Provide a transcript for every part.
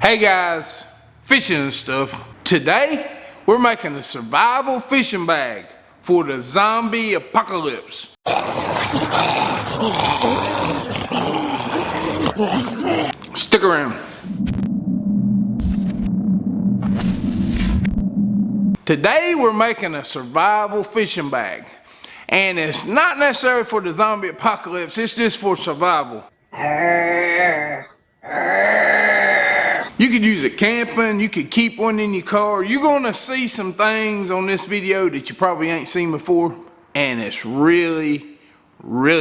Hey guys, FishinNstuff. Today we're making a survival fishing bag for the zombie apocalypse. Stick around. Today we're making a survival fishing bag, and it's not necessarily for the zombie apocalypse, it's just for survival. You could use it camping, you could keep one in your car. You're gonna see some things on this video that you probably ain't seen before, and it's really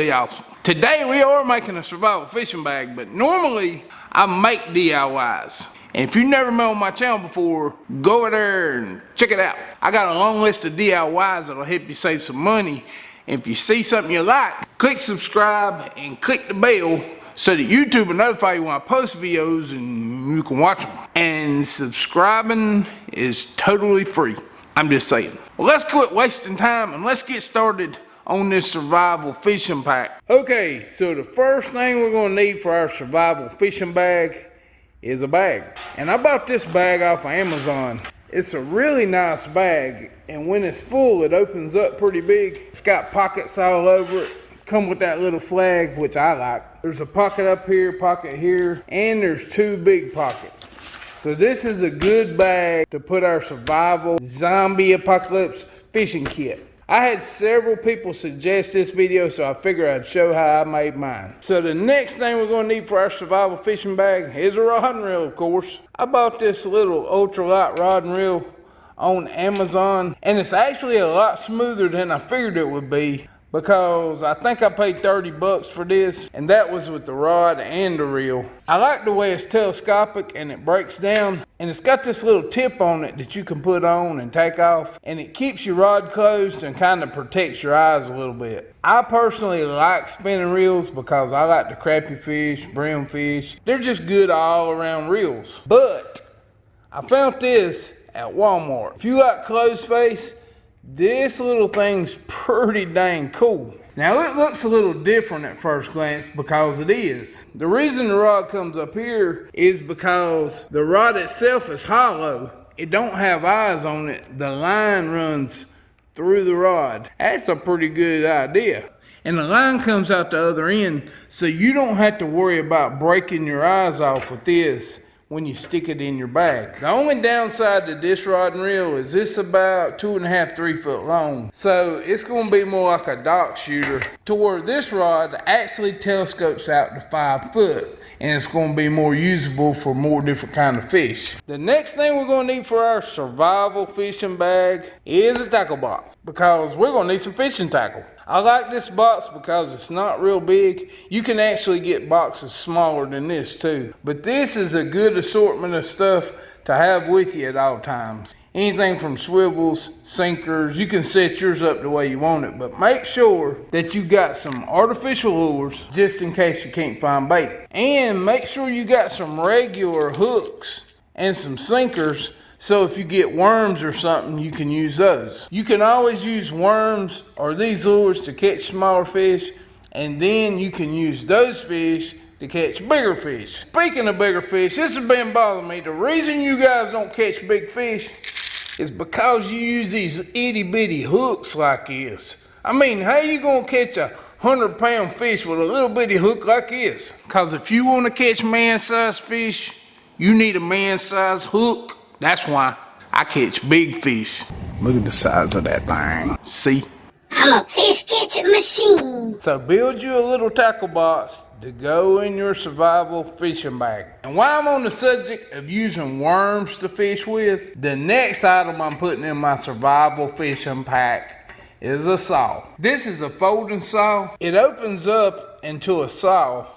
awesome. Today we are making a survival fishing bag, but normally I make DIYs. And if you've never been on my channel before, go over there and check it out. I got a long list of DIYs that'll help you save some money. And if you see something you like, click subscribe and click the bell so that YouTube will notify you when I post videos and you can watch them. And subscribing is totally free. I'm just saying. Well, let's quit wasting time and let's get started on this survival fishing pack. Okay, so the first thing we're gonna need for our survival fishing bag is a bag. And I bought this bag off of Amazon. It's a really nice bag, and when it's full it opens up pretty big. It's got pockets all over it. Come with that little flag, which I like. There's a pocket up here, pocket here, and there's two big pockets. So this is a good bag to put our survival zombie apocalypse fishing kit. I had several people suggest this video, so I figured I'd show how I made mine. So the next thing we're gonna need for our survival fishing bag is a rod and reel, of course. I bought this little ultralight rod and reel on Amazon, and it's actually a lot smoother than I figured it would be, because I think I paid 30 bucks for this, and that was with the rod and the reel. I like the way it's telescopic and it breaks down, and it's got this little tip on it that you can put on and take off, and it keeps your rod closed and kind of protects your eyes a little bit. I personally like spinning reels because I like the crappie fish, brim fish. They're just good all around reels. But I found this at Walmart. If you like closed face, this little thing's pretty dang cool. Now it looks a little different at first glance because it is. The reason the rod comes up here is because the rod itself is hollow. It don't have eyes on it. The line runs through the rod. That's a pretty good idea. And the line comes out the other end, so you don't have to worry about breaking your eyes off with this when you stick it in your bag. The only downside to this rod and reel is it's about 2.5 to 3 foot long. So it's gonna be more like a dock shooter, to where this rod actually telescopes out to 5 foot. And it's gonna be more usable for more different kind of fish. The next thing we're gonna need for our survival fishing bag is a tackle box, because we're gonna need some fishing tackle. I like this box because it's not real big. You can actually get boxes smaller than this too. But this is a good assortment of stuff to have with you at all times. Anything from swivels, sinkers, you can set yours up the way you want it, but make sure that you got some artificial lures just in case you can't find bait. And make sure you got some regular hooks and some sinkers, so if you get worms or something, you can use those. You can always use worms or these lures to catch smaller fish, and then you can use those fish to catch bigger fish. Speaking of bigger fish, this has been bothering me. The reason you guys don't catch big fish is because you use these itty bitty hooks like this. I mean, how you gonna catch a 100-pound fish with a little bitty hook like this? Cause if you wanna catch man-sized fish, you need a man-sized hook. That's why I catch big fish. Look at the size of that thing. See? I'm a fish catching machine. So build you a little tackle box to go in your survival fishing bag. And while I'm on the subject of using worms to fish with, the next item I'm putting in my survival fishing pack is a saw. This is a folding saw. It opens up into a saw,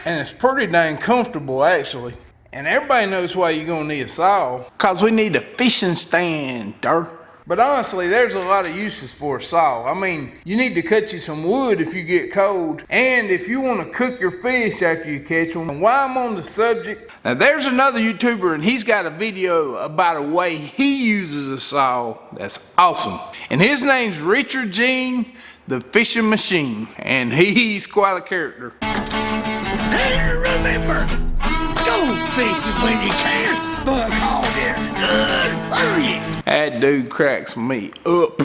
and it's pretty dang comfortable actually. And everybody knows why you're gonna need a saw. Cause we need a fishing stand, dirt. But honestly, there's a lot of uses for a saw. I mean, you need to cut you some wood if you get cold, and if you want to cook your fish after you catch them. And while I'm on the subject, now there's another YouTuber, and he's got a video about a way he uses a saw that's awesome. And his name's Richard Jean, the Fishing Machine, and he's quite a character. Hey, remember, go fishing when you can, because it's good for you. That dude cracks me up.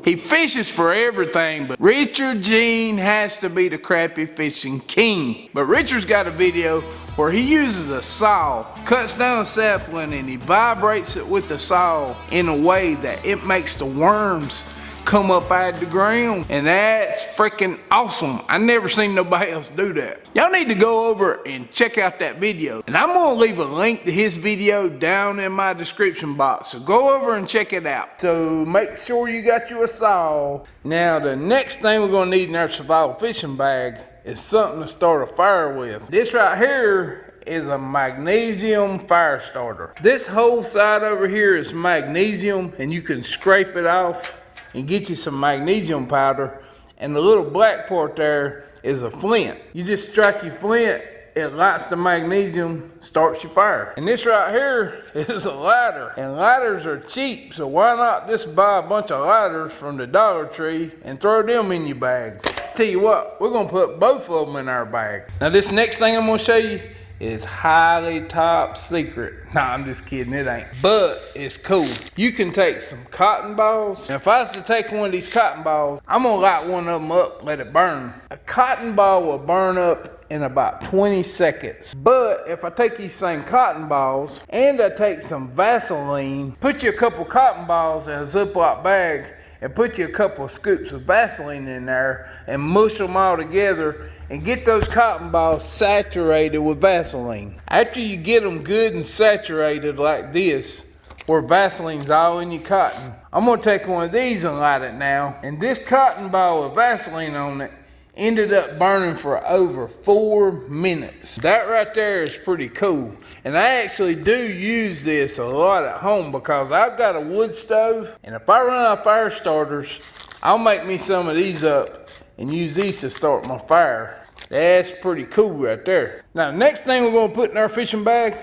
He fishes for everything, but Richard Jean has to be the crappie fishing king. But Richard's got a video where he uses a saw, cuts down a sapling, and he vibrates it with the saw in a way that it makes the worms come up out of the ground, and that's freaking awesome. I never seen nobody else do that. Y'all need to go over and check out that video, and I'm gonna leave a link to his video down in my description box, so go over and check it out. So make sure you got you a saw. Now the next thing we're gonna need in our survival fishing bag is something to start a fire with. This right here is a magnesium fire starter. This whole side over here is magnesium, and you can scrape it off and get you some magnesium powder, and the little black part there is a flint. You just strike your flint, it lights the magnesium, starts your fire. And this right here is a lighter, and lighters are cheap, so why not just buy a bunch of lighters from the Dollar Tree and throw them in your bag. Tell you what, we're gonna put both of them in our bag. Now this next thing I'm gonna show you is highly top secret. Nah, I'm just kidding, it ain't. But it's cool. You can take some cotton balls. And if I was to take one of these cotton balls, I'm gonna light one of them up, let it burn. A cotton ball will burn up in about 20 seconds. But if I take these same cotton balls and I take some Vaseline, put you a couple cotton balls in a Ziploc bag and put you a couple of scoops of Vaseline in there and mush them all together and get those cotton balls saturated with Vaseline. After you get them good and saturated like this, where Vaseline's all in your cotton, I'm gonna take one of these and light it now. And this cotton ball with Vaseline on it ended up burning for over 4 minutes. That right there is pretty cool. And I actually do use this a lot at home because I've got a wood stove, and if I run out of fire starters, I'll make me some of these up and use these to start my fire. That's pretty cool right there. Now, the next thing we're gonna put in our fishing bag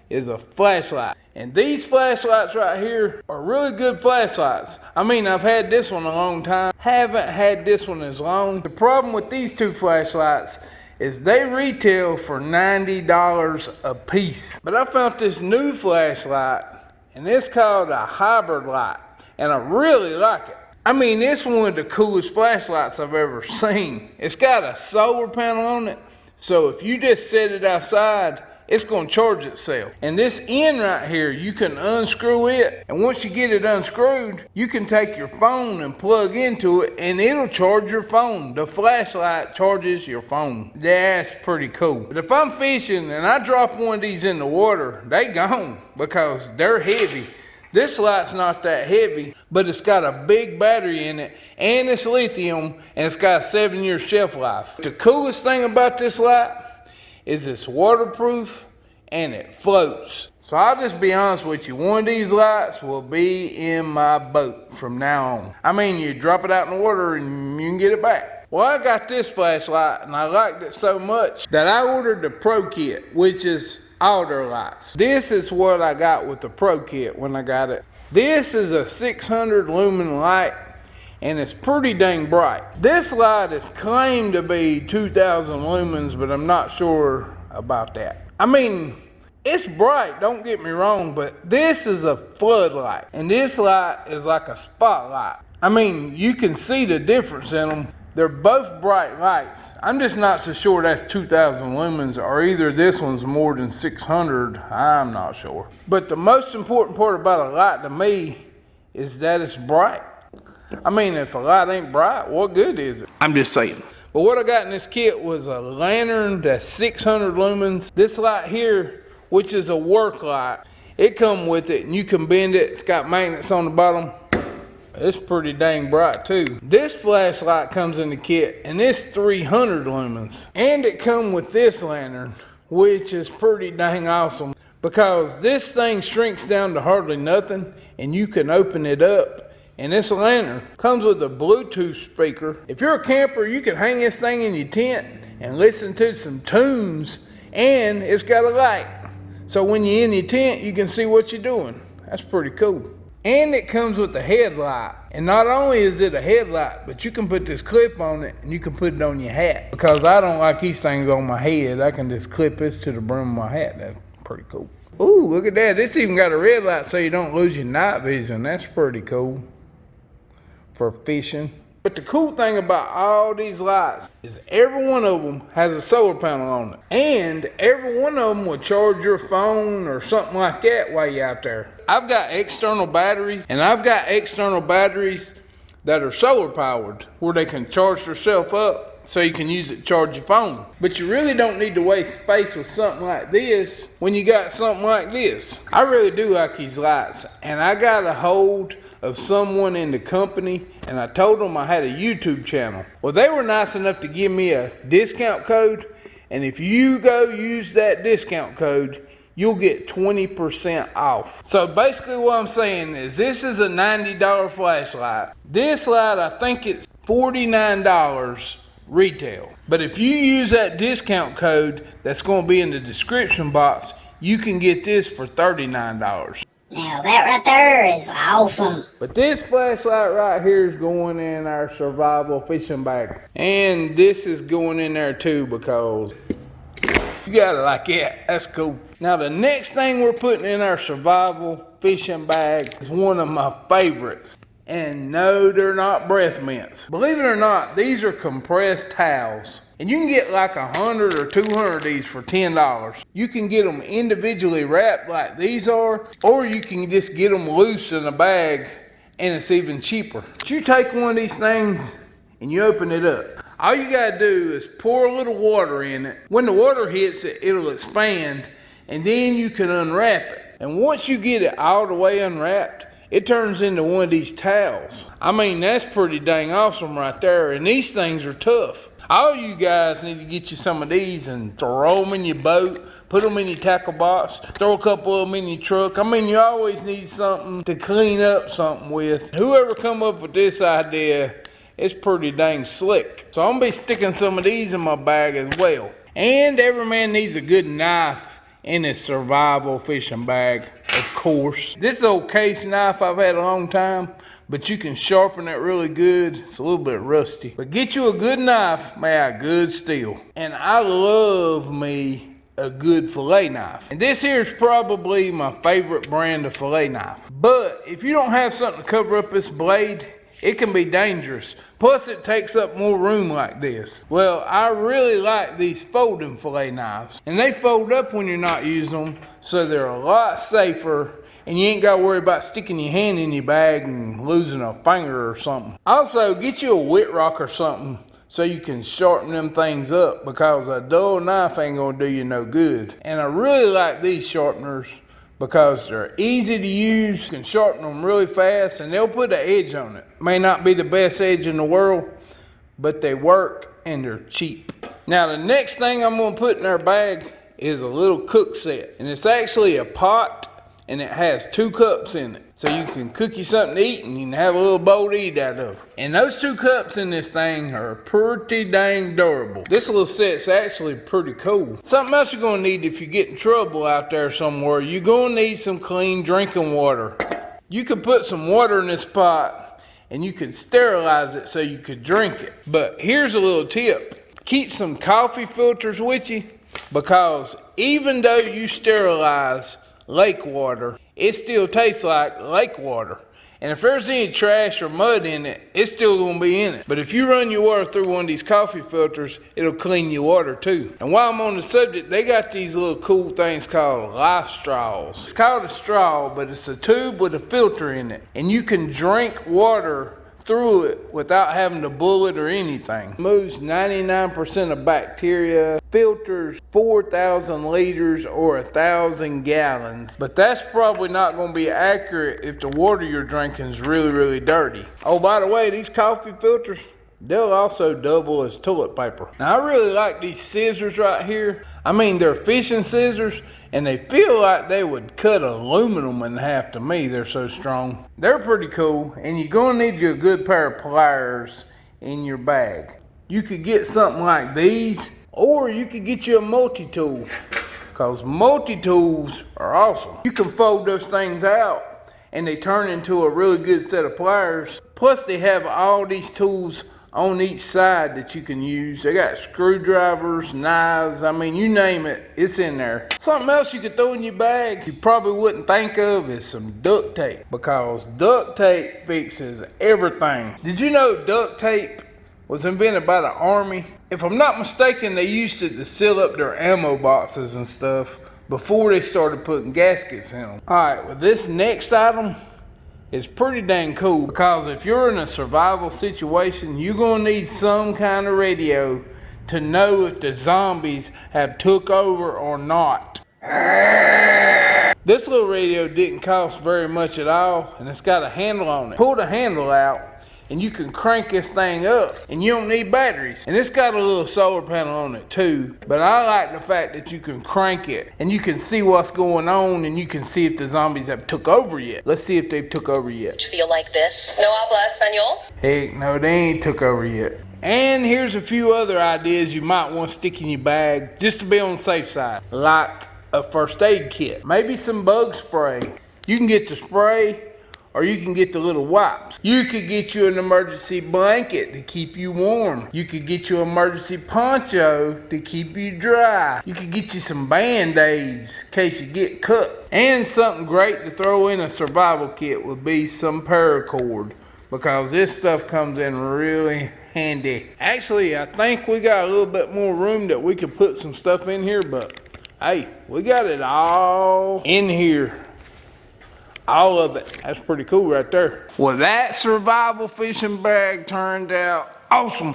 is a flashlight. And these flashlights right here are really good flashlights. I mean, I've had this one a long time. Haven't had this one as long. The problem with these two flashlights is they retail for $90 a piece. But I found this new flashlight, and it's called a hybrid light, and I really like it. I mean, it's one of the coolest flashlights I've ever seen. It's got a solar panel on it, so if you just set it outside, it's going to charge itself. And this end right here, you can unscrew it, and once you get it unscrewed, you can take your phone and plug into it, and it'll charge your phone. The flashlight charges your phone. That's pretty cool. But if I'm fishing and I drop one of these in the water, they gone because they're heavy. This light's not that heavy, but it's got a big battery in it, and it's lithium, and it's got a 7-year shelf life. The coolest thing about this light is it's waterproof and it floats. So I'll just be honest with you, one of these lights will be in my boat from now on. I mean, you drop it out in the water and you can get it back. Well, I got this flashlight and I liked it so much that I ordered the Pro Kit, which is all their lights. This is what I got with the Pro Kit when I got it. This is a 600 lumen light, and it's pretty dang bright. This light is claimed to be 2,000 lumens, but I'm not sure about that. I mean, it's bright, don't get me wrong, but this is a floodlight, and this light is like a spotlight. I mean, you can see the difference in them. They're both bright lights. I'm just not so sure that's 2,000 lumens, or either this one's more than 600, I'm not sure. But the most important part about a light to me is that it's bright. I mean, if a light ain't bright, what good is it? I'm just saying. But what I got in this kit was a lantern that's 600 lumens. This light here, which is a work light, it come with it and you can bend it. It's got magnets on the bottom. It's pretty dang bright too. This flashlight comes in the kit and it's 300 lumens. And it come with this lantern, which is pretty dang awesome because this thing shrinks down to hardly nothing and you can open it up. And this lantern comes with a Bluetooth speaker. If you're a camper, you can hang this thing in your tent and listen to some tunes, and it's got a light. So when you're in your tent, you can see what you're doing. That's pretty cool. And it comes with a headlight. And not only is it a headlight, but you can put this clip on it and you can put it on your hat. Because I don't like these things on my head, I can just clip this to the brim of my hat. That's pretty cool. Ooh, look at that. This even got a red light so you don't lose your night vision. That's pretty cool for fishing. But the cool thing about all these lights is every one of them has a solar panel on it. And every one of them will charge your phone or something like that while you're out there. I've got external batteries, and I've got external batteries that are solar powered where they can charge themselves up so you can use it to charge your phone. But you really don't need to waste space with something like this when you got something like this. I really do like these lights, and I got a hold of someone in the company, and I told them I had a YouTube channel. Well, they were nice enough to give me a discount code, and if you go use that discount code, you'll get 20% off. So basically what I'm saying is this is a $90 flashlight. This light, I think it's $49 retail. But if you use that discount code that's going to be in the description box, you can get this for $39. Now that right there is awesome. But this flashlight right here is going in our survival fishing bag. And this is going in there too because you gotta like it. That's cool. Now the next thing we're putting in our survival fishing bag is one of my favorites. And no, they're not breath mints. Believe it or not, these are compressed towels. And you can get like 100 or 200 of these for $10. You can get them individually wrapped like these are, or you can just get them loose in a bag and it's even cheaper. But you take one of these things and you open it up. All you gotta do is pour a little water in it. When the water hits it, it'll expand and then you can unwrap it. And once you get it all the way unwrapped, it turns into one of these towels. I mean, that's pretty dang awesome right there. And these things are tough. All you guys need to get you some of these and throw them in your boat, put them in your tackle box, throw a couple of them in your truck. I mean, you always need something to clean up something with. Whoever come up with this idea, it's pretty dang slick. So I'm gonna be sticking some of these in my bag as well. And every man needs a good knife in his survival fishing bag, of course. This is an old case knife I've had a long time, but you can sharpen it really good. It's a little bit rusty. But get you a good knife made out of good steel. And I love me a good fillet knife. And this here is probably my favorite brand of fillet knife. But if you don't have something to cover up this blade, it can be dangerous. Plus it takes up more room like this. Well, I really like these folding fillet knives. And they fold up when you're not using them, so they're a lot safer. And you ain't gotta worry about sticking your hand in your bag and losing a finger or something. Also, get you a wet rock or something so you can sharpen them things up, because a dull knife ain't gonna do you no good. And I really like these sharpeners because they're easy to use. You can sharpen them really fast and they'll put an edge on it. May not be the best edge in the world, but they work and they're cheap. Now the next thing I'm gonna put in our bag is a little cook set. And it's actually a pot and it has 2 cups in it. So you can cook you something to eat and you can have a little bowl to eat out of. And those 2 cups in this thing are pretty dang durable. This little set's actually pretty cool. Something else you're gonna need if you get in trouble out there somewhere, you're gonna need some clean drinking water. You could put some water in this pot and you could sterilize it so you could drink it. But here's a little tip. Keep some coffee filters with you, because even though you sterilize lake water, it still tastes like lake water. And if there's any trash or mud in it, it's still gonna be in it. But if you run your water through one of these coffee filters, it'll clean your water too. And while I'm on the subject, they got these little cool things called life straws. It's called a straw, but it's a tube with a filter in it. And you can drink water through it without having to boil it or anything. Moves 99% of bacteria, filters 4,000 liters or 1,000 gallons. But that's probably not going to be accurate if the water you're drinking is really dirty. Oh, by the way, these coffee filters, they'll also double as toilet paper. Now I really like these scissors right here. I mean, they're fishing scissors and they feel like they would cut aluminum in half to me. They're so strong. They're pretty cool, and you're gonna need you a good pair of pliers in your bag. You could get something like these, or you could get you a multi-tool, because multi-tools are awesome. You can fold those things out and they turn into a really good set of pliers. Plus they have all these tools on each side that you can use. They got screwdrivers, knives, I mean, you name it, it's in there. Something else you could throw in your bag you probably wouldn't think of is some duct tape, because duct tape fixes everything. Did you know duct tape was invented by the Army? If I'm not mistaken, they used it to seal up their ammo boxes and stuff before they started putting gaskets in them. Alright, well, this next item is pretty dang cool, because if you're in a survival situation, you're gonna need some kind of radio to know if the zombies have took over or not. This little radio didn't cost very much at all, and it's got a handle on it. Pull the handle out and you can crank this thing up, and you don't need batteries. And it's got a little solar panel on it too, but I like the fact that you can crank it and you can see what's going on, and you can see if the zombies have took over yet. Let's see if they've took over yet. Feel like this? No habla español? Heck no, they ain't took over yet. And here's a few other ideas you might want to stick in your bag just to be on the safe side, like a first aid kit, maybe some bug spray. You can get the spray, or you can get the little wipes. You could get you an emergency blanket to keep you warm. You could get you an emergency poncho to keep you dry. You could get you some band-aids in case you get cut. And something great to throw in a survival kit would be some paracord, because this stuff comes in really handy. Actually, I think we got a little bit more room that we could put some stuff in here, but hey, we got it all in here. All of it. That's pretty cool right there. Well, that survival fishing bag turned out awesome.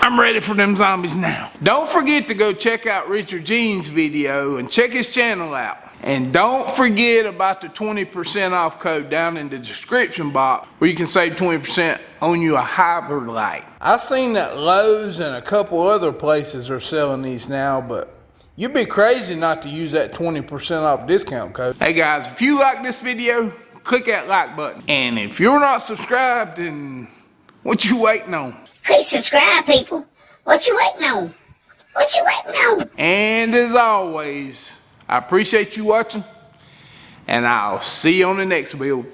I'm ready for them zombies now. Don't forget to go check out Richard Jean's video and check his channel out. And don't forget about the 20% off code down in the description box, where you can save 20% on you a hybrid light. I've seen that Lowe's and a couple other places are selling these now, but you'd be crazy not to use that 20% off discount code. Hey guys, if you like this video, click that like button. And if you're not subscribed, then what you waiting on? Please subscribe, people. What you waiting on? What you waiting on? And as always, I appreciate you watching, and I'll see you on the next build.